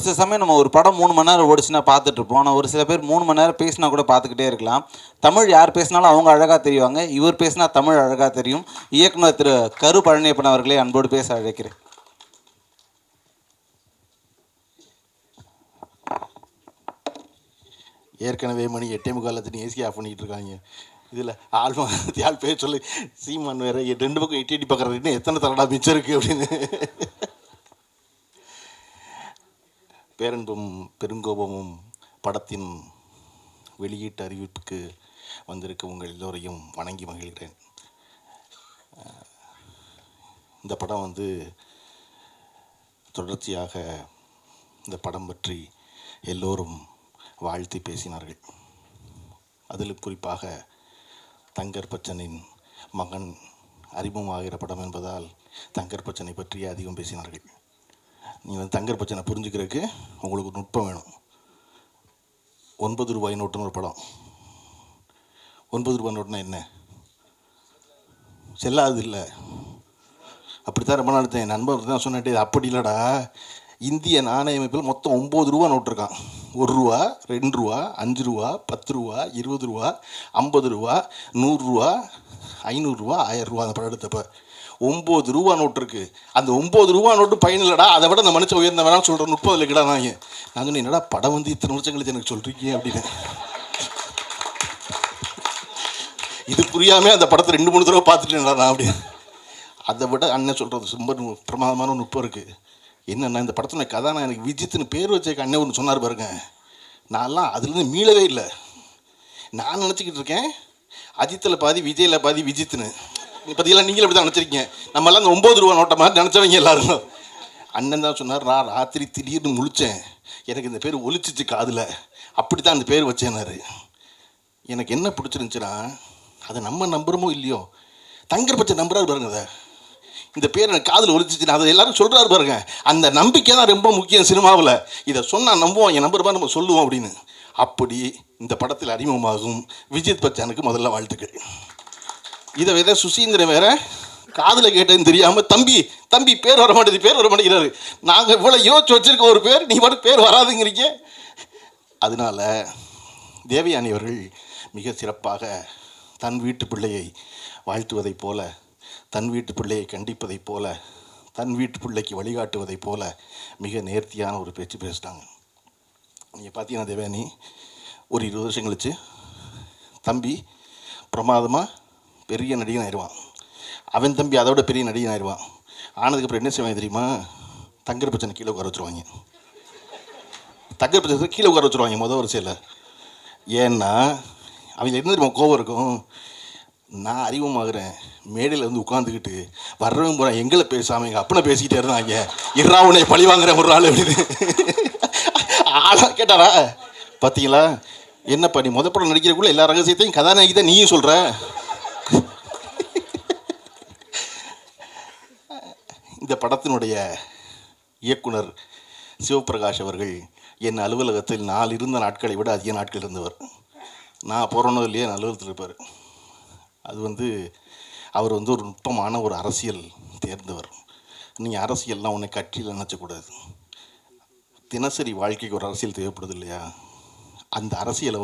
சில சமயம் நம்ம ஒரு படம் 3 மணி நேரம் ஓடிச்சுன்னா பார்த்துட்ருப்போம். ஆனால் ஒரு சில பேர் 3 மணி நேரம் பேசினா கூட பார்த்துக்கிட்டே இருக்கலாம். தமிழ் யார் பேசினாலும் அவங்க அழகாக தெரிவாங்க. இவர் பேசினா தமிழ் அழகாக தெரியும். இயக்குனர் திரு கரு பழனியப்பன் அவர்களே அன்போடு பேச அழைக்கிறேன். ஏற்கனவே மணி 8:45 ஏசி ஆஃப் பண்ணிக்கிட்டு இருக்காங்க. இதில் ஆள் பேர் சொல்லி சீமான் வேறு 2 பக்கம் எட்டி பார்க்குறது எத்தனை தரடா மிச்சம் இருக்குது அப்படின்னு. பேரன்பும் பெருங்கோபமும் படத்தின் வெளியீட்டு அறிவிப்புக்கு வந்திருக்க உங்கள் எல்லோரையும் வணங்கி மகிழ்கிறேன். இந்த படம் தொடர்ச்சியாக இந்த படம் பற்றி எல்லோரும் வாழ்த்தி பேசினார்கள். அதில் குறிப்பாக தங்கர் பச்சனின் மகன் அறிமுகமாகிற படம் என்பதால் தங்கர் பச்சனை பற்றி அதிகம் பேசினார்கள். நீங்கள் தங்கர் பச்சனை புரிஞ்சுக்கிறதுக்கு உங்களுக்கு ஒரு நுட்பம் வேணும். 9 ரூபாய் நோட்டுன்னு ஒரு படம். 9 ரூபாய் நோட்டுனா என்ன? செல்லாது இல்லை. அப்படித்தான் ரொம்ப நாள் என் நண்பர் தான் சொன்னேன், அப்படி இல்லைடா, இந்திய நாணய அமைப்பில் மொத்தம் 9 ரூபா நோட்டு இருக்கான். 1 ரூபா, 2 ரூபா, 5 ரூபா, 10 ரூபா, 20 ரூபா, 50 ரூபா, 100 ரூபா, 500 ரூபா, 1000 ரூபா. அந்த படம் எடுத்தப்போ 9 ரூபா நோட்டு இருக்குது. அந்த 9 ரூபா நோட்டு பயன் இல்லைடா, அதை விட அந்த மனுஷன் உயர்ந்த வேணாம்னு சொல்கிற நுட்பம் இல்லை கிடா. நான் சொன்னேன், என்னடா படம் இத்தனை வருஷம் கழிச்சு எனக்கு சொல்கிறீங்க அப்படின்னு. இது புரியாமல் அந்த படத்தை 2-3 தடவை பார்த்துட்டேன்டா நான் அப்படி. அதை விட அண்ணன் சொல்கிறது ரொம்ப பிரமாதமான நுட்பம் இருக்குது. என்னென்னா, இந்த படத்துல கதாநாயகன் எனக்கு விஜித்துன்னு பேர் வச்ச அண்ணன் ஒன்று சொன்னார் பாருங்க. நான்லாம் அதுலேருந்து மீளவே இல்லை. நான் நினச்சிக்கிட்டு இருக்கேன் அஜித்தில் பாதி விஜயில் பாதி விஜித்துன்னு. இப்போதையெல்லாம் நீங்களும் அப்படி தான் நினச்சிருக்கீங்க. நம்மளாம் அந்த 9 ரூபா நோட்டை மாதிரி நினச்சவங்க எல்லாரும். அண்ணன் தான் சொன்னார், நான் ராத்திரி திடீர்னு முழித்தேன், எனக்கு இந்த பேர் ஒலிச்சிச்சு காதில், அப்படி தான் அந்த பேர் வச்சேன்னாரு. எனக்கு என்ன பிடிச்சிருந்துச்சுன்னா, அதை நம்ம நம்புகிறோமோ இல்லையோ, தங்கர் பச்சை நம்புறாரு பாருங்க. அதை இந்த பேர் எனக்கு காதில் ஒலிச்சிச்சு, அதை எல்லாரும் சொல்கிறாரு பாருங்க. அந்த நம்பிக்கை தான் ரொம்ப முக்கியம் சினிமாவில். இதை சொன்னால் நம்புவோம், என் நம்பர் மாதிரி நம்ம சொல்லுவோம் அப்படின்னு. அப்படி இந்த படத்தில் அறிமுகமாகும் விஜித் பச்சானுக்கு முதல்ல வாழ்த்துக்கள். இதை வேற சுசீந்திரன் வேற காதில் கேட்டதுன்னு தெரியாமல், தம்பி பேர் வர மாட்டேங்கிறாரு. நாங்கள் இவ்வளோ யோசிச்சு வச்சிருக்க ஒரு பேர், நீ மட்டும் பேர் வராதுங்கிறீங்க. அதனால தேவயானி அவர்கள் மிக சிறப்பாக தன் வீட்டு பிள்ளையை வாழ்த்துவதைப் போல, தன் வீட்டு பிள்ளையை கண்டிப்பதைப் போல, தன் வீட்டு பிள்ளைக்கு வழிகாட்டுவதைப் போல மிக நேர்த்தியான ஒரு பேச்சு பேசிட்டாங்க. நீங்கள் பார்த்தீங்கன்னா தேவயானி ஒரு 20 வருஷம் கழிச்சு தம்பி பிரமாதமாக பெரிய நடிகன் ஆயிடுவான். அவன் தம்பி அதை விட பெரிய நடிகன் ஆயிடுவான். ஆனதுக்கப்புறம் என்ன செய்வாங்க தெரியுமா? தங்கர் பச்சனை கீழே உட்கார வச்சுருவாங்க. தங்கர் பச்சனை கீழே உட்கார வச்சுருவாங்க முதல் வரிசையில். ஏன்னா அவங்க என்ன தெரியுமா கோபம் இருக்கும், நான் அறிமுகமாகறேன், மேடையில் உட்காந்துக்கிட்டு வர்றவங்க போகிறேன் எங்களை பேசாமல் எங்கள் அப்பனை பேசிக்கிட்டே இருந்தாங்க, இரா உன்னை பழி வாங்குறேன் ஒரு ஆள் அப்படின்னு. ஆளாக கேட்டாரா? பார்த்தீங்களா, என்னப்பா நீ படம் நடிக்கிறக்குள்ள எல்லா ரகசியத்தையும் கதாநாயகி தான் நீயும் சொல்கிற. இந்த படத்தினுடைய இயக்குனர் சிவபிரகாஷ் அவர்கள் என் அலுவலகத்தில் நான் இருந்த நாட்களை விட அதிக நாட்கள் இருந்தவர். நான் போகிறோன்னோ இல்லையே என் அலுவலகத்தில் இருப்பார். அது அவர் ஒரு நுட்பமான ஒரு அரசியல் தேர்ந்தவர். நீங்கள் அரசியல்லாம் உன்னை கட்சியில் நினச்சக்கூடாது. தினசரி வாழ்க்கைக்கு ஒரு அரசியல் தேவைப்படுது இல்லையா? அந்த அரசியலை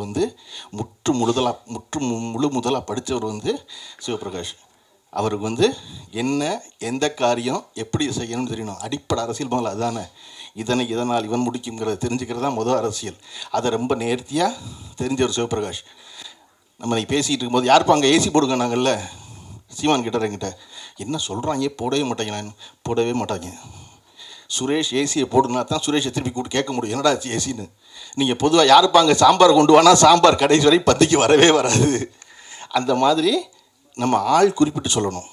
முழு முதலாக படித்தவர் சிவபிரகாஷ். அவருக்கு என்ன எந்த காரியம் எப்படி செய்யணும்னு தெரியணும். அடிப்படை அரசியல் முதல்ல அதுதானே. இதனால் இவன் முடிக்குங்கிறத தெரிஞ்சுக்கிறது தான் முதல் அரசியல். அதை ரொம்ப நேர்த்தியாக தெரிஞ்சவர் சிவபிரகாஷ். நம்ம நீ பேசிகிட்டு இருக்கும்போது யாருப்பா அங்கே ஏசி போடுங்க நாங்கள்ல, சீமான் கிட்ட என்கிட்ட என்ன சொல்கிறாங்க, போடவே மாட்டாங்க. சுரேஷ் ஏசியை போடுனா தான் சுரேஷை திருப்பி கூப்பிட்டு கேட்க முடியும், என்னடா ஏசின்னு. நீங்கள் பொதுவாக யாருப்பா அங்கே சாம்பார் கொண்டு வானா சாம்பார் கடைசி வரை பத்திக்கு வரவே வராது. அந்த மாதிரி நம்ம ஆள் குறிப்பிட்டு சொல்லணும்.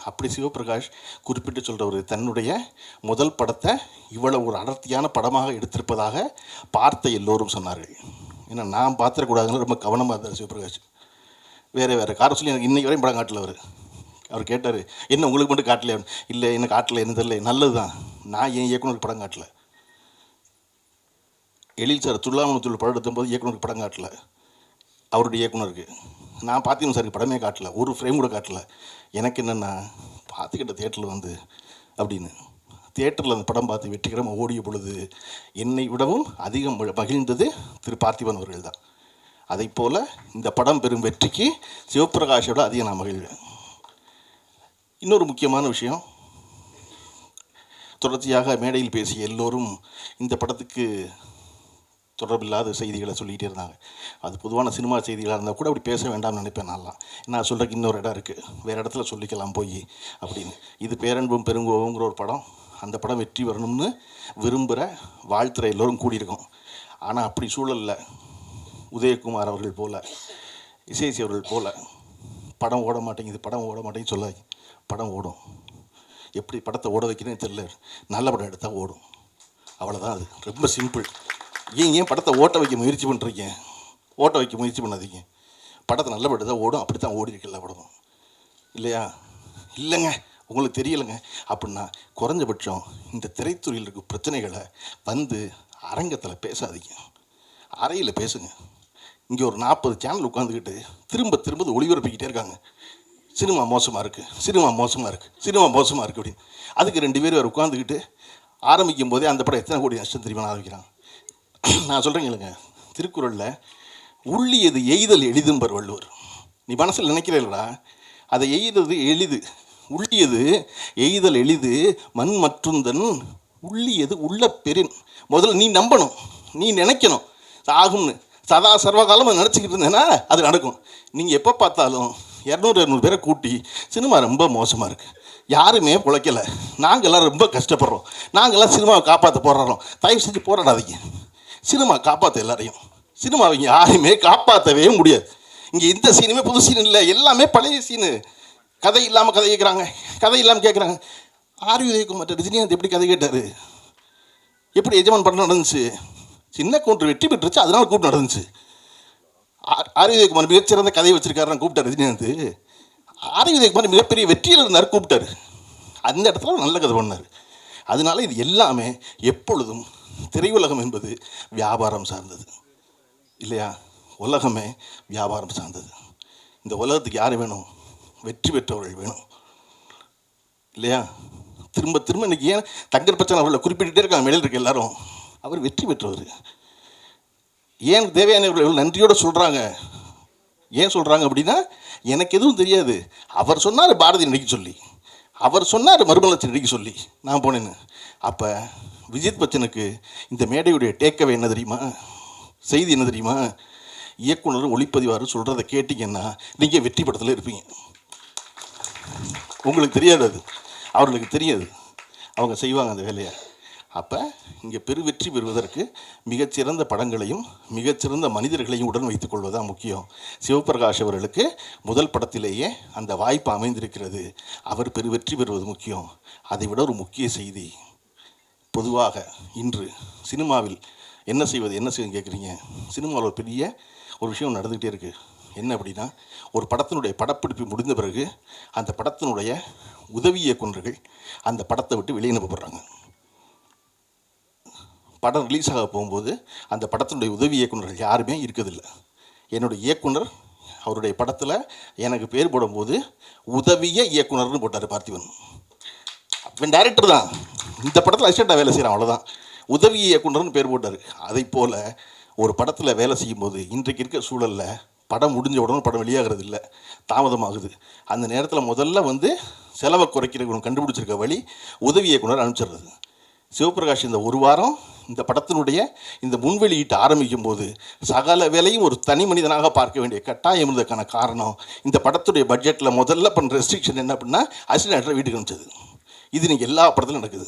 அப்படி சிவபிரகாஷ் குறிப்பிட்டு சொல்கிறவர் தன்னுடைய முதல் படத்தை இவ்வளோ ஒரு அடர்த்தியான படமாக எடுத்திருப்பதாக பார்த்த எல்லோரும் சொன்னார்கள். ஏன்னா நான் பார்த்துடக்கூடாதுன்னு ரொம்ப கவனமாக இருந்தார் சிவபிரகாஷ். வேறு காரை சொல்லி எனக்கு இன்றைக்கி வரையும் படம் காட்டல. அவர் கேட்டார், என்ன உங்களுக்கு மட்டும் காட்டலையா? இல்லை என்ன காட்டலை, என்ன தெரியல. நல்லது தான், நான் என் இயக்குனருக்கு படம் காட்டல. எழில் சார் துள்ளாமணத்தில் படம் எடுக்கும்போது இயக்குனருக்கு படம் காட்டல, அவருடைய இயக்குனருக்கு. நான் பார்த்தீங்கன்னா சாருக்கு படமே காட்டல, ஒரு ஃப்ரேம் கூட காட்டல. எனக்கு என்னென்னா பார்த்துக்கிட்ட தேட்டரில் அப்படின்னு தியேட்டரில் அந்த படம் பார்த்து வெற்றிகரமாக ஓடிய பொழுது என்னை விடவும் அதிகம் மகிழ்ந்தது திரு பார்த்திபன் அவர்கள் தான். அதை போல் இந்த படம் பெறும் வெற்றிக்கு சிவபிரகாஷோட அதிகம் நான் மகிழ்வேன். இன்னொரு முக்கியமான விஷயம், தொடர்ச்சியாக மேடையில் பேசிய எல்லோரும் இந்த படத்துக்கு தொடர்பில்லாத செய்திகளை சொல்லிகிட்டே இருந்தாங்க. அது பொதுவான சினிமா செய்திகளாக இருந்தால் கூட அப்படி பேச வேண்டாம்னு நினைப்பேன். நான் சொல்கிறக்கு இன்னொரு இடம் இருக்குது, வேறு இடத்துல சொல்லிக்கலாம் போய் அப்படின்னு. இது பேரன்பும் பெருங்கோவங்கிற ஒரு படம். அந்த படம் வெற்றி வரணும்னு விரும்புகிற வாழ்த்துறை எல்லோரும் கூடியிருக்கோம். ஆனால் அப்படி சூழலில் உதயகுமார் அவர்கள் போல், இசைசி அவர்கள் போல் படம் ஓட மாட்டேங்குது சொல்லாது. படம் ஓடும். எப்படி படத்தை ஓட வைக்கிறேன்னு தெரியல. நல்ல படம் எடுத்தால் ஓடும், அவ்வளோதான். அது ரொம்ப சிம்பிள். ஏன் படத்தை ஓட்ட வைக்க முயற்சி பண்ணுறீங்க? ஓட்ட வைக்க முயற்சி பண்ணாதீங்க. படத்தை நல்ல படம் தான் ஓடும். அப்படி தான் ஓடி இருக்கு எல்லா படமும், இல்லையா? இல்லைங்க, உங்களுக்கு தெரியலைங்க அப்படின்னா குறைஞ்சபட்சம் இந்த திரைத்துறையில் இருக்க பிரச்சனைகளை வந்து அரங்கத்தில் பேசாதீங்க, அறையில் பேசுங்க. இங்கே ஒரு 40 சேனல் உட்காந்துக்கிட்டு திரும்ப திரும்ப ஒளிபரப்பிக்கிட்டே இருக்காங்க. சினிமா மோசமாக இருக்குது, சினிமா மோசமாக இருக்குது, சினிமா மோசமாக இருக்குது அப்படின்னு. அதுக்கு 2 பேர் வேறு உட்காந்துக்கிட்டு ஆரம்பிக்கும் போதே அந்த படம் எத்தனை கோடி நஷ்டம் தெரியுமா ஆரம்பிக்கிறாங்க. நான் சொல்கிறேங்க இல்லைங்க, திருக்குறளில் உள்ளியது எய்தல் எளிதும்பர் வள்ளுவர். நீ மனசில் நினைக்கிறீங்களா? அதை எய்தது எளிது, உள்ளியது எய்தல் எளிது மண் மற்றுந்தன் உள்ளியது உள்ள பெரின். முதல்ல நீ நம்பணும், நீ நினைக்கணும் ஆகும்னு. சதா சர்வகாலம் நினச்சிக்கிட்டு இருந்தேன்னா அது நடக்கும். நீங்கள் எப்போ பார்த்தாலும் 200-200 பேரை கூட்டி சினிமா ரொம்ப மோசமாக இருக்குது, யாருமே பிழைக்கலை, நாங்கள்லாம் ரொம்ப கஷ்டப்படுறோம், நாங்கள்லாம் சினிமாவை காப்பாற்ற போராடுறோம். தயவு செஞ்சு போராடாதீங்க. சினிமா காப்பாற்ற எல்லாரையும், சினிமாவை யாருமே காப்பாற்றவே முடியாது. இங்கே எந்த சீனுமே புது சீன் இல்லை, எல்லாமே பழைய சீனு. கதை இல்லாமல் கதை கேட்குறாங்க, கதை இல்லாமல் கேட்குறாங்க. ஆர்வி உதயகுமார் ரஜினிகாந்த் எப்படி கதை கேட்டார்? எப்படி எஜமான் படம் நடந்துச்சு? சின்ன கவுண்டர் வெற்றி பெற்றுச்சு, அதனால கூப்பிட்டு நடந்துச்சு. ஆர்வி உதயகுமார் மிகச்சிறந்த கதையை வச்சிருக்காருன்னு கூப்பிட்டார் ரஜினிகாந்த். ஆர்வி உதயகுமார் மிகப்பெரிய வெற்றியில் இருந்தார், கூப்பிட்டாரு. அந்த இடத்துல நல்ல கதை பண்ணார். அதனால இது எல்லாமே எப்பொழுதும் திரையுலகம் என்பது வியாபாரம் சார்ந்தது, இல்லையா? உலகமே வியாபாரம் சார்ந்தது. இந்த உலகத்துக்கு யார் வேணும்? வெற்றி பெற்றவர்கள் வேணும், இல்லையா? திரும்ப திரும்ப இன்றைக்கி ஏன் தங்கர் பச்சன் அவர்களை குறிப்பிட்டுட்டே இருக்காங்க மேலே இருக்க எல்லாரும். அவர் வெற்றி பெற்றவர். ஏன் தேவையானவர்கள் நன்றியோடு சொல்கிறாங்க? ஏன் சொல்கிறாங்க அப்படின்னா, எனக்கு எதுவும் தெரியாது, அவர் சொன்னார் பாரதி நடிக்க சொல்லி, அவர் சொன்னார் மறுமலர்ச்சி நடிக்க சொல்லி நான் போனேன்னு. அப்போ விஜித் பச்சனுக்கு இந்த மேடையுடைய டேக்கவே என்ன தெரியுமா? செய்தி என்ன தெரியுமா? இயக்குனர் ஒளிப்பதிவார் சொல்கிறத கேட்டிங்கன்னா நீங்கள் வெற்றி படத்தில் இருப்பீங்க. உங்களுக்கு தெரியாது, அது அவர்களுக்கு தெரியாது, அவங்க செய்வாங்க அந்த வேலையை. அப்போ இங்கே பெருவெற்றி பெறுவதற்கு மிகச்சிறந்த படங்களையும் மிகச்சிறந்த மனிதர்களையும் உடன் வைத்துக் கொள்வதுதான் முக்கியம். சிவபிரகாஷ் அவர்களுக்கு முதல் படத்திலேயே அந்த வாய்ப்பு அமைந்திருக்கிறது. அவர் பெருவெற்றி பெறுவது முக்கியம். அதை விட ஒரு முக்கிய செய்தி, பொதுவாக இன்று சினிமாவில் என்ன செய்வது கேட்குறீங்க. சினிமாவில் ஒரு பெரிய ஒரு விஷயம் நடந்துக்கிட்டே இருக்குது. என்ன அப்படின்னா, ஒரு படத்தினுடைய படப்பிடிப்பு முடிந்த பிறகு அந்த படத்தினுடைய உதவி இயக்குனர்கள் அந்த படத்தை விட்டு வெளியே அனுப்பப்படுறாங்க. படம் ரிலீஸ் ஆக போகும்போது அந்த படத்தினுடைய உதவி இயக்குனர்கள் யாருமே இருக்கிறதில்ல. என்னுடைய இயக்குனர் அவருடைய படத்தில் எனக்கு பேர் போடும்போது உதவிய இயக்குனர்னு போட்டார் பார்த்திபன். அவன் டைரக்டர் தான், இந்த படத்தில் அசிஸ்டண்ட்டாக வேலை செய்கிறான், அவ்வளோதான். உதவி இயக்குனர்னு பேர் போட்டார். அதை போல் ஒரு படத்தில் வேலை செய்யும்போது இன்றைக்கு இருக்க சூழலில் படம் முடிஞ்ச உடனே படம் வெளியாகிறது இல்லை, தாமதமாகுது. அந்த நேரத்தில் முதல்ல செலவை குறைக்கிறவங்க கண்டுபிடிச்சிருக்க வழி உதவி இயக்குனர் அனுப்பிச்சிடுறது. சிவபிரகாஷ் இந்த ஒரு வாரம் இந்த படத்தினுடைய இந்த முன்வெளியீட்டு ஆரம்பிக்கும் போது சகல வேலையும் ஒரு தனி மனிதனாக பார்க்க வேண்டிய கட்டாயம் இருந்ததுக்கான காரணம், இந்த படத்துடைய பட்ஜெட்டில் முதல்ல பண்ணுற ரெஸ்ட்ரிக்ஷன் என்ன அப்படின்னா அசிஸ்டன்ட் வீட்டுக்கு அனுப்பிச்சது. இது நீங்கள் எல்லா படத்திலும் நடக்குது.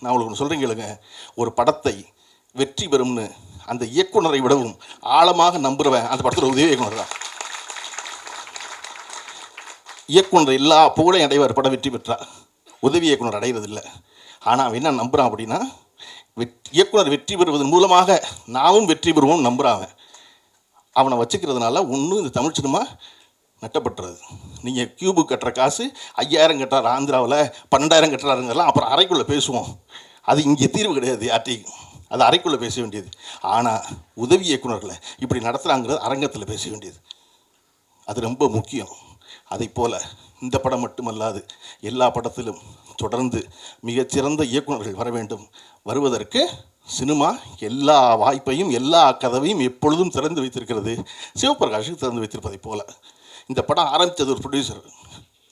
நான் உங்களுக்கு ஒன்று சொல்கிறேன் கேளுங்க, ஒரு படத்தை வெற்றி பெறும்னு அந்த இயக்குனரை விடவும் ஆழமாக நம்புகிறவன் அந்த படத்தில் உதவி இயக்குனர் தான். இயக்குனர் எல்லா புகழையும் அடைவார், படம் வெற்றி பெற்றா. உதவி இயக்குனர் அடைகிறதில்லை. ஆனால் அவன் என்ன நம்புகிறான் அப்படின்னா, இயக்குனர் வெற்றி பெறுவதன் மூலமாக நாமும் வெற்றி பெறுவோம் நம்புகிறான். அவனை வச்சுக்கிறதுனால ஒன்றும் இந்த தமிழ் சினிமா நட்டப்பட்டுறது. நீங்கள் கியூபு கட்டுற காசு 5000 கட்டுறாரு ஆந்திராவில், 12000 கட்டுறாருங்கெல்லாம் அப்புறம் அறைக்குள்ளே பேசுவோம். அது இங்கே தீர்வு கிடையாது யார்ட்டையும், அது அறைக்குள்ளே பேச வேண்டியது. ஆனால் உதவி இயக்குனர்களை இப்படி நடத்துகிறாங்கிறது அரங்கத்தில் பேச வேண்டியது. அது ரொம்ப முக்கியம். அதை போல் இந்த படம் மட்டுமல்லாது எல்லா படத்திலும் தொடர்ந்து மிகச்சிறந்த இயக்குனர்கள் வர வேண்டும். வருவதற்கு சினிமா எல்லா வாய்ப்பையும் எல்லா கதவையும் எப்பொழுதும் திறந்து வைத்திருக்கிறது. சிவபிரகாஷுக்கு திறந்து வைத்திருப்பதை போல. இந்த படம் ஆரம்பித்தது ஒரு ப்ரொடியூசர்,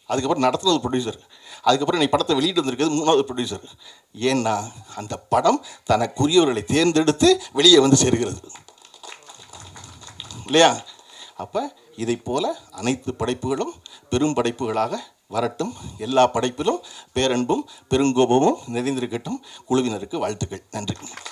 அதுக்கப்புறம் நடத்துனது ப்ரொடியூசர், அதுக்கப்புறம் நீ படத்தை வெளியிட்டு வந்திருக்கிறது 3வது ப்ரொடியூசர். ஏன்னா அந்த படம் தனக்குரியவர்களை தேர்ந்தெடுத்து வெளியே வந்து சேருகிறது இல்லையா? அப்போ இதை போல அனைத்து படைப்புகளும் பெரும் படைப்புகளாக வரட்டும். எல்லா படைப்பிலும் பேரன்பும் பெருங்கோபமும் நிறைந்திருக்கட்டும். குழுவினருக்கு வாழ்த்துக்கள். நன்றி.